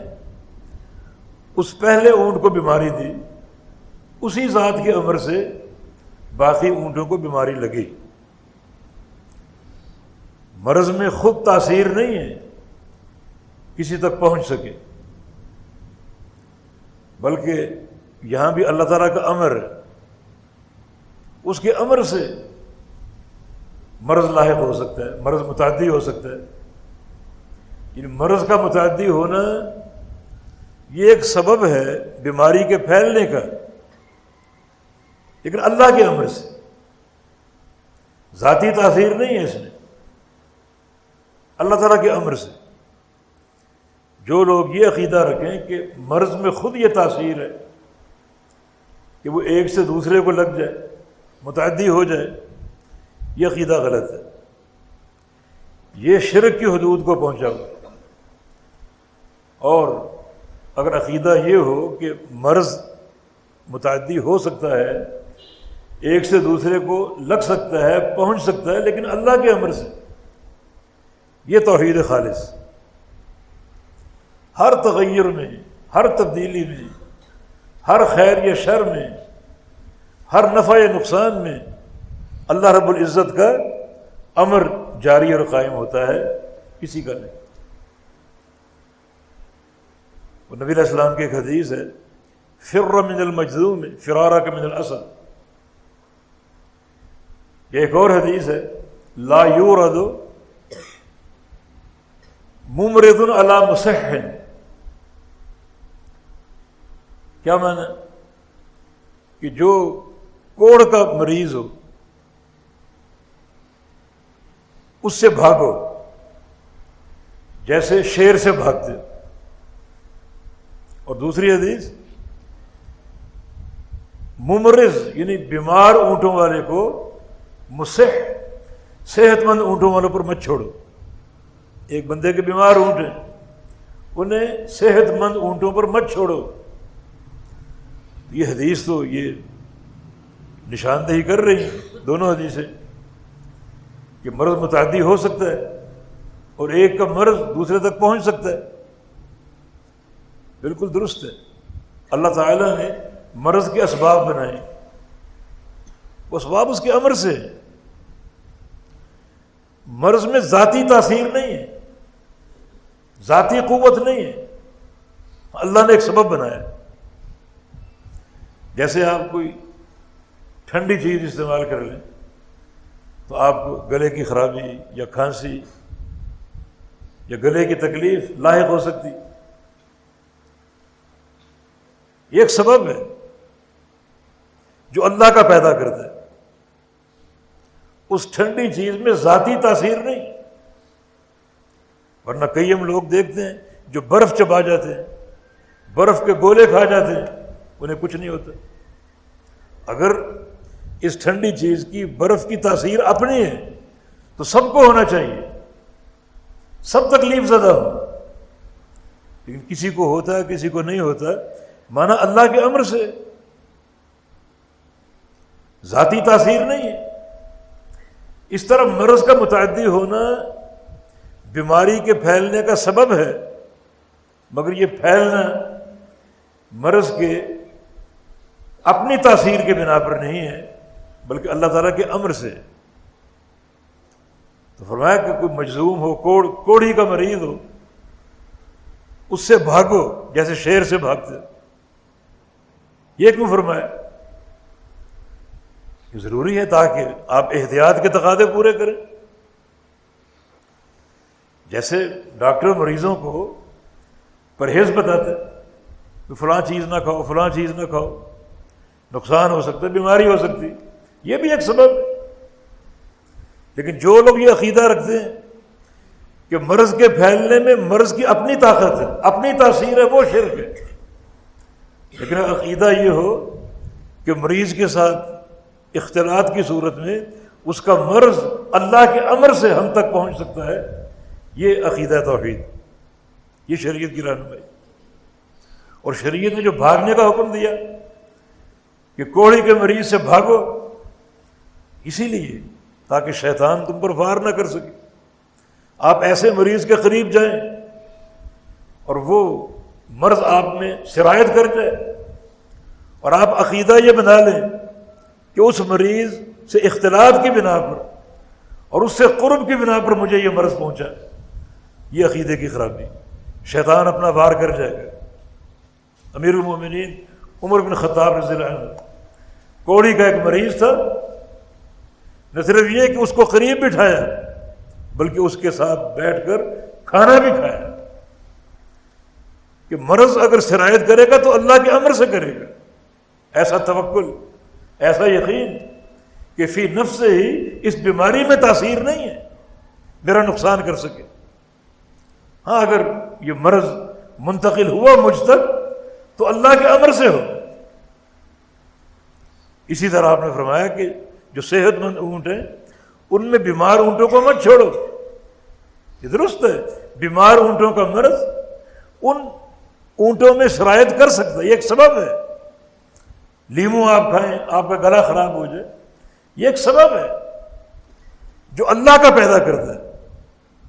اس پہلے اونٹ کو بیماری دی، اسی ذات کے امر سے باقی اونٹوں کو بیماری لگی۔ مرض میں خود تاثیر نہیں ہے کسی تک پہنچ سکے، بلکہ یہاں بھی اللہ تعالیٰ کا امر ہے، اس کے امر سے مرض لاحق ہو سکتا ہے، مرض متعدی ہو سکتا ہے۔ یعنی مرض کا متعدی ہونا یہ ایک سبب ہے بیماری کے پھیلنے کا، لیکن اللہ کے امر سے، ذاتی تاثیر نہیں ہے اس میں، اللہ تعالیٰ کے امر سے۔ جو لوگ یہ عقیدہ رکھیں کہ مرض میں خود یہ تاثیر ہے کہ وہ ایک سے دوسرے کو لگ جائے، متعدی ہو جائے، یہ عقیدہ غلط ہے، یہ شرک کی حدود کو پہنچا ہوا۔ اور اگر عقیدہ یہ ہو کہ مرض متعدی ہو سکتا ہے، ایک سے دوسرے کو لگ سکتا ہے، پہنچ سکتا ہے، لیکن اللہ کے امر سے، یہ توحید خالص۔ ہر تغیر میں، ہر تبدیلی میں، ہر خیر یا شر میں، ہر نفع یا نقصان میں اللہ رب العزت کا امر جاری اور قائم ہوتا ہے، کسی کا نہیں۔ اور نبی علیہ السلام کی ایک حدیث ہے، فر من المجذوم فرارک من الاسد۔ یہ ایک اور حدیث ہے، لا یورد ممرض علی مصح۔ کیا معنی؟ کہ جو کوڑ کا مریض ہو اس سے بھاگو جیسے شیر سے بھاگتے۔ اور دوسری حدیث، ممرض یعنی بیمار اونٹوں والے کو مصح، صحت مند اونٹوں والوں پر مت چھوڑو۔ ایک بندے کے بیمار اونٹ ہیں، انہیں صحت مند اونٹوں پر مت چھوڑو۔ یہ حدیث تو یہ نشاندہی کر رہی ہیں، دونوں حدیثیں، کہ مرض متعدی ہو سکتا ہے اور ایک کا مرض دوسرے تک پہنچ سکتا ہے۔ بالکل درست ہے۔ اللہ تعالیٰ نے مرض کے اسباب بنائے، وہ اسباب اس کے امر سے ہیں۔ مرض میں ذاتی تاثیر نہیں ہے، ذاتی قوت نہیں ہے، اللہ نے ایک سبب بنایا. جیسے آپ کوئی ٹھنڈی چیز استعمال کر لیں تو آپ کو گلے کی خرابی یا کھانسی یا گلے کی تکلیف لاحق ہو سکتی. یہ ایک سبب ہے جو اللہ کا پیدا کرتا ہے. اس ٹھنڈی چیز میں ذاتی تاثیر نہیں. ورنہ کئی ہم لوگ دیکھتے ہیں جو برف چبا جاتے ہیں، برف کے گولے کھا جاتے ہیں، انہیں کچھ نہیں ہوتا. اگر اس ٹھنڈی چیز کی برف کی تاثیر اپنی ہے تو سب کو ہونا چاہیے، سب تکلیف زدہ ہو. لیکن کسی کو ہوتا ہے کسی کو نہیں ہوتا، مانا اللہ کے امر سے، ذاتی تاثیر نہیں ہے. اس طرح مرض کا متعدی ہونا بیماری کے پھیلنے کا سبب ہے، مگر یہ پھیلنا مرض کے اپنی تاثیر کے بنا پر نہیں ہے بلکہ اللہ تعالیٰ کے امر سے. تو فرمایا کہ کوئی مجذوم ہو، کوڑھی کا مریض ہو، اس سے بھاگو جیسے شیر سے بھاگتے. یہ کیوں فرمایا؟ یہ ضروری ہے تاکہ آپ احتیاط کے تقاضے پورے کریں. جیسے ڈاکٹر مریضوں کو پرہیز بتاتے کہ فلاں چیز نہ کھاؤ، فلاں چیز نہ کھاؤ، نقصان ہو سکتا ہے، بیماری ہو سکتی. یہ بھی ایک سبب. لیکن جو لوگ یہ عقیدہ رکھتے ہیں کہ مرض کے پھیلنے میں مرض کی اپنی طاقت ہے، اپنی تاثیر ہے، وہ شرک ہے. لیکن عقیدہ یہ ہو کہ مریض کے ساتھ اختلاط کی صورت میں اس کا مرض اللہ کے امر سے ہم تک پہنچ سکتا ہے، یہ عقیدہ توحید، یہ شریعت کی رہنمائی. اور شریعت نے جو بھاگنے کا حکم دیا کہ کوڑھی کے مریض سے بھاگو، اسی لیے تاکہ شیطان تم پر وار نہ کر سکے. آپ ایسے مریض کے قریب جائیں اور وہ مرض آپ میں سرایت کر جائے اور آپ عقیدہ یہ بنا لیں کہ اس مریض سے اختلاط کی بنا پر اور اس سے قرب کی بنا پر مجھے یہ مرض پہنچا، یہ عقیدے کی خرابی. شیطان اپنا وار کر جائے گا. امیر المومنین عمر بن خطاب رضی اللہ عنہ، کوڑھی کا ایک مریض تھا. نہ صرف یہ کہ اس کو قریب بٹھایا بلکہ اس کے ساتھ بیٹھ کر کھانا بھی کھایا کہ مرض اگر سرایت کرے گا تو اللہ کے امر سے کرے گا. ایسا توکل، ایسا یقین کہ فی نفس سے ہی اس بیماری میں تاثیر نہیں ہے میرا نقصان کر سکے. ہاں اگر یہ مرض منتقل ہوا مجھ تک تو اللہ کے امر سے ہو. اسی طرح آپ نے فرمایا کہ جو صحت مند اونٹ ہیں ان میں بیمار اونٹوں کو مت چھوڑو. یہ درست ہے، بیمار اونٹوں کا مرض ان اونٹوں میں سرایت کر سکتا ہے، یہ ایک سبب ہے. لیمو آپ کھائیں آپ کا گلا خراب ہو جائے، یہ ایک سبب ہے جو اللہ کا پیدا کرتا ہے.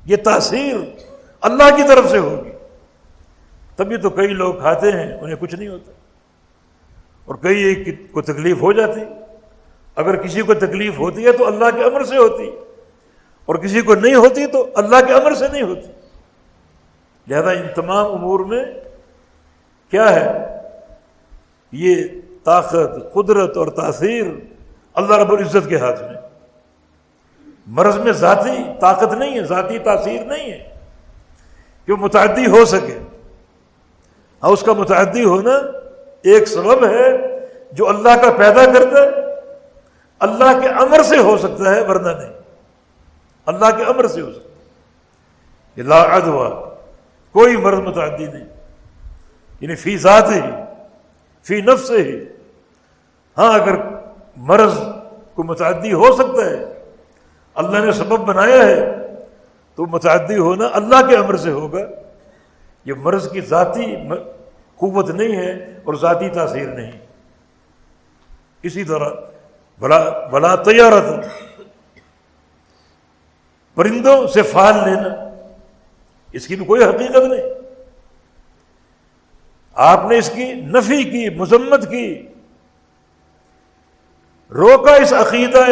یہ تاثیر اللہ کی طرف سے ہوگی. تبھی تو کئی لوگ کھاتے ہیں انہیں کچھ نہیں ہوتا اور کئی کو تکلیف ہو جاتی. اگر کسی کو تکلیف ہوتی ہے تو اللہ کے امر سے ہوتی اور کسی کو نہیں ہوتی تو اللہ کے امر سے نہیں ہوتی. لہذا ان تمام امور میں کیا ہے؟ یہ طاقت، قدرت اور تاثیر اللہ رب العزت کے ہاتھ میں. مرض میں ذاتی طاقت نہیں ہے، ذاتی تاثیر نہیں ہے کہ وہ متعدی ہو سکے. ہاں اس کا متعدی ہونا ایک سبب ہے جو اللہ کا پیدا کرتا ہے، اللہ کے امر سے ہو سکتا ہے ورنہ نہیں. اللہ کے امر سے ہو سکتا ہے. لا عدوى، کوئی مرض متعدی نہیں، یعنی فی ذات ہی، فی نفس ہی. ہاں اگر مرض کو متعدی ہو سکتا ہے، اللہ نے سبب بنایا ہے تو متعدی ہونا اللہ کے امر سے ہوگا. یہ مرض کی ذاتی قوت نہیں ہے اور ذاتی تاثیر نہیں. اسی طرح بلا طیارت، پرندوں سے پھال لینا، اس کی بھی کوئی حقیقت نہیں. آپ نے اس کی نفی کی، مذمت کی، روکا اس عقیدہ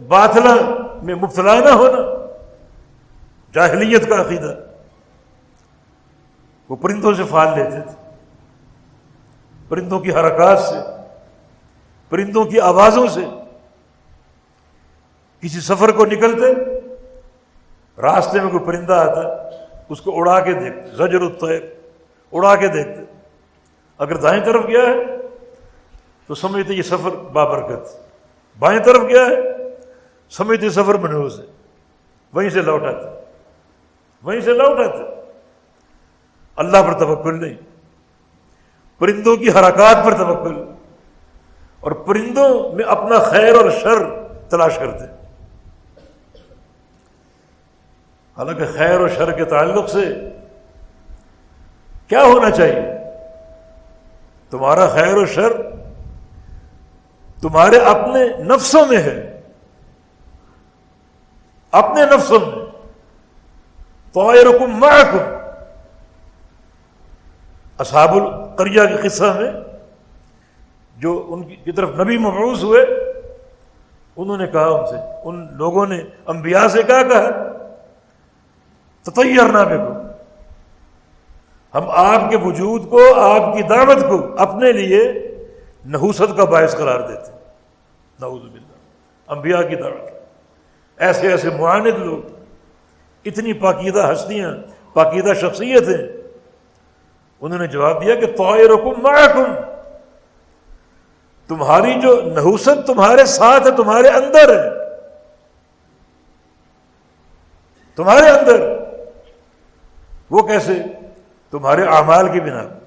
باطلہ میں مبتلا نہ ہونا، جاہلیت کا عقیدہ. وہ پرندوں سے پھال لیتے تھے. پرندوں کی حرکات سے، پرندوں کی آوازوں سے. کسی سفر کو نکلتے، راستے میں کوئی پرندہ آتا، اس کو اڑا کے دیکھتے، زجر الطیر، اڑا کے دیکھتے. اگر دائیں طرف گیا ہے تو سمجھتے یہ سفر بابرکت، بائیں طرف گیا ہے سمجھتے سفر منحوس ہے، وہیں سے لوٹ آتے، وہیں سے لوٹ آتے. اللہ پر توکل نہیں، پرندوں کی حرکات پر توکل، اور پرندوں میں اپنا خیر اور شر تلاش کرتے. حالانکہ خیر و شر کے تعلق سے کیا ہونا چاہیے؟ تمہارا خیر و شر تمہارے اپنے نفسوں میں ہے، اپنے نفسوں میں. طائرکم معکم، اصحاب القریہ کے قصہ میں جو ان کی طرف نبی مبعوث ہوئے، انہوں نے کہا ان سے، ان لوگوں نے انبیاء سے کیا کہا؟ تطیرنا بکم، ہم آپ کے وجود کو، آپ کی دعوت کو اپنے لیے نحوست کا باعث قرار دیتے. نعوذ باللہ، انبیاء کی دعوت، ایسے ایسے معاند لوگ، اتنی پاکیزہ ہستیاں، پاکیزہ شخصیتیں، انہوں نے جواب دیا کہ طائرکم معکم، تمہاری جو نحوست تمہارے ساتھ ہے، تمہارے اندر ہے، تمہارے اندر. وہ کیسے؟ تمہارے اعمال کی بنا پر.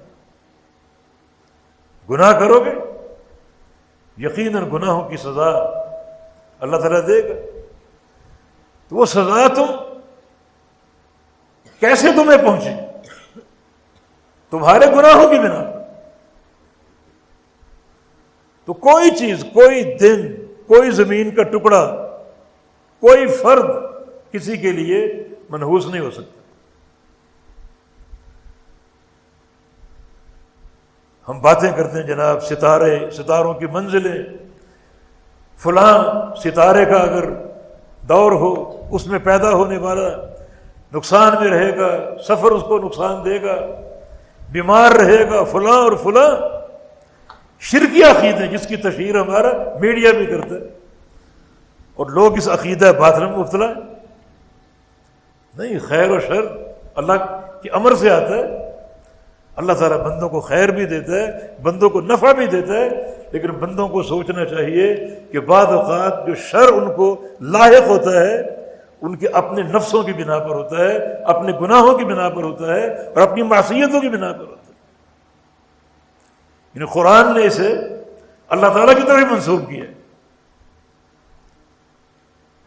گناہ کرو گے، یقیناً گناہوں کی سزا اللہ تعالیٰ دے گا. تو وہ سزا کیسے تمہیں پہنچی؟ تمہارے گناہوں کی بنا پر. تو کوئی چیز، کوئی دن، کوئی زمین کا ٹکڑا، کوئی فرد کسی کے لیے منحوس نہیں ہو سکتا. ہم باتیں کرتے ہیں جناب ستارے، ستاروں کی منزلیں، فلاں ستارے کا اگر دور ہو اس میں پیدا ہونے والا نقصان میں رہے گا، سفر اس کو نقصان دے گا، بیمار رہے گا، فلاں اور فلاں. شرکی عقیدے جس کی تشہیر ہمارا میڈیا بھی کرتا ہے، اور لوگ اس عقیدہ باطل میں مبتلا ہے. نہیں، خیر و شر اللہ کے امر سے آتا ہے. اللہ تعالیٰ بندوں کو خیر بھی دیتا ہے، بندوں کو نفع بھی دیتا ہے، لیکن بندوں کو سوچنا چاہیے کہ بعض اوقات جو شر ان کو لاحق ہوتا ہے ان کے اپنے نفسوں کی بنا پر ہوتا ہے، اپنے گناہوں کی بنا پر ہوتا ہے، اور اپنی معصیتوں کی بنا پر ہوتا ہے. یعنی قرآن نے اسے اللہ تعالیٰ کی طرف منسوب کیا ہے.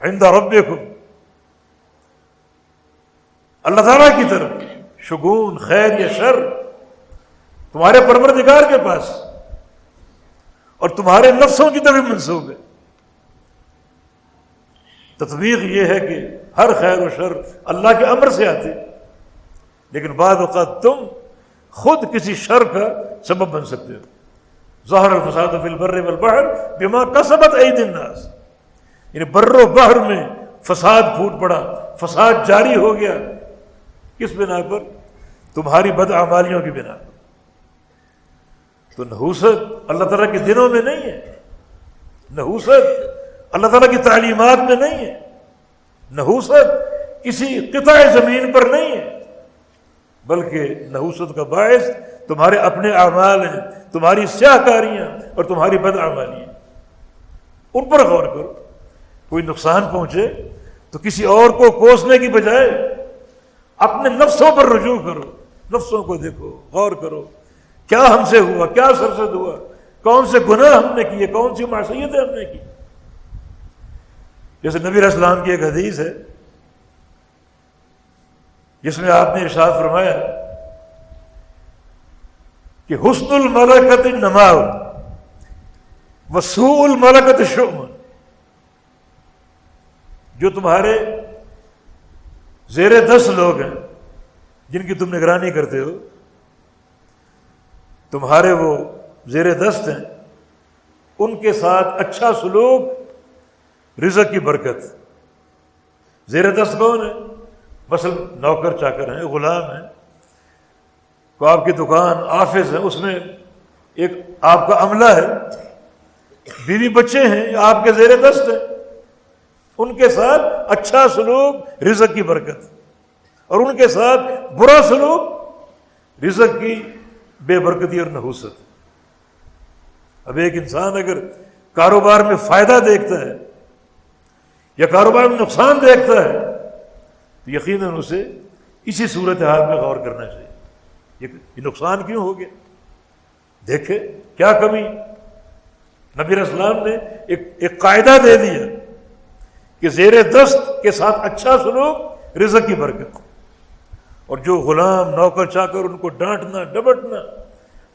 عند ربکم، اللہ تعالیٰ کی طرف شگون، خیر یا شر تمہارے پروردگار کے پاس، اور تمہارے نفسوں کی طرف منسوب ہے. تطبیق یہ ہے کہ ہر خیر و شر اللہ کے امر سے آتے، لیکن بعض اوقات تم خود کسی شر کا سبب بن سکتے ہو. ظہر الفساد فی البر والبحر بما کسبت ایدی الناس، یعنی بر و بحر میں فساد پھوٹ پڑا، فساد جاری ہو گیا. کس بنا پر؟ تمہاری بدعمالیوں کی بنا پر. تو نحوست اللہ تعالیٰ کے دنوں میں نہیں ہے، نحوست اللہ تعالیٰ کی تعلیمات میں نہیں ہے، نحوست کسی قطع زمین پر نہیں ہے، بلکہ نحوست کا باعث تمہارے اپنے اعمال ہیں، تمہاری سیاہ کاریاں اور تمہاری بدعمالیاں. ان پر غور کرو. کوئی نقصان پہنچے تو کسی اور کو کوسنے کی بجائے اپنے نفسوں پر رجوع کرو، نفسوں کو دیکھو، غور کرو، کیا ہم سے ہوا، کیا سرزد ہوا، کون سے گناہ ہم نے کیے، کون سی معصیتیں ہم نے کی. جیسے نبی علیہ السلام کی ایک حدیث ہے جس میں آپ نے ارشاد فرمایا کہ حسن الملکۃ نماء وسوء الملکۃ شؤم. جو تمہارے زیر 10 لوگ ہیں جن کی تم نگرانی کرتے ہو، تمہارے وہ زیر دست ہیں، ان کے ساتھ اچھا سلوک رزق کی برکت. زیر دست کون ہے؟ مثلا نوکر چاکر ہیں، غلام ہیں، کو آپ کی دکان آفس ہے، اس میں ایک آپ کا عملہ ہے، بیوی بچے ہیں، آپ کے زیر دست ہیں، ان کے ساتھ اچھا سلوک رزق کی برکت، اور ان کے ساتھ برا سلوک رزق کی بے برکتی اور نحوست۔ اب ایک انسان اگر کاروبار میں فائدہ دیکھتا ہے یا کاروبار میں نقصان دیکھتا ہے تو یقیناً اسے اسی صورتحال میں غور کرنا چاہیے، یہ نقصان کیوں ہو گیا، دیکھے کیا کمی۔ نبی علیہ السلام نے ایک قاعدہ دے دیا کہ زیر دست کے ساتھ اچھا سلوک رزق کی برکت، اور جو غلام نوکر چاکر ان کو ڈانٹنا ڈپٹنا،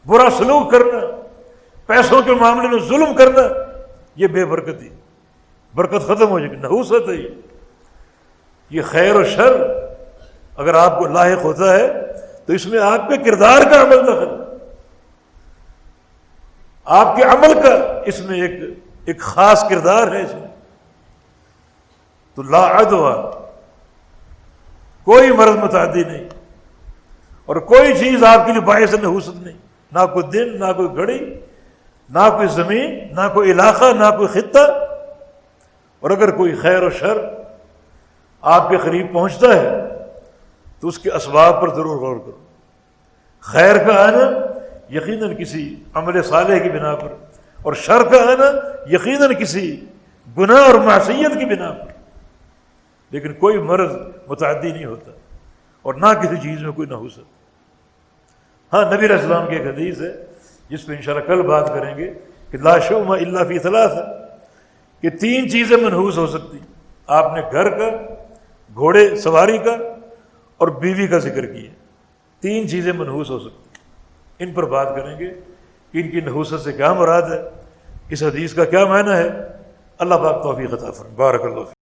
برا سلوک کرنا، پیسوں کے معاملے میں ظلم کرنا، یہ بے برکتی، برکت ختم ہو جائے گی، نحوست ہے یہ خیر و شر اگر آپ کو لاحق ہوتا ہے تو اس میں آپ کے کردار کا عمل دخل ہے، آپ کے عمل کا اس میں ایک خاص کردار ہے اس میں۔ تو لا عدوہ، کوئی مرض متعدی نہیں، اور کوئی چیز آپ کے لیے باعث نحوست نہیں، نہ کوئی دن، نہ کوئی گھڑی، نہ کوئی زمین، نہ کوئی علاقہ، نہ کوئی خطہ۔ اور اگر کوئی خیر و شر آپ کے قریب پہنچتا ہے تو اس کے اسباب پر ضرور غور کرو۔ خیر کا آنا یقیناً کسی عمل صالح کی بنا پر، اور شر کا آنا یقیناً کسی گناہ اور معصیت کی بنا پر، لیکن کوئی مرض متعدی نہیں ہوتا، اور نہ کسی چیز میں کوئی نحوست۔ ہاں، نبی علیہ السلام کی ایک حدیث ہے جس پہ انشاءاللہ کل بات کریں گے کہ لا شؤم الا فی ثلاث، کہ 3 چیزیں منحوس ہو سکتی۔ آپ نے گھر کا، گھوڑے سواری کا اور بیوی کا ذکر کیا، 3 چیزیں منحوس ہو سکتی، ان پر بات کریں گے کہ ان کی نحوست سے کیا مراد ہے، اس حدیث کا کیا معنی ہے۔ اللہ پاک توفیق عطا فرمائے۔ بارک اللہ فیک۔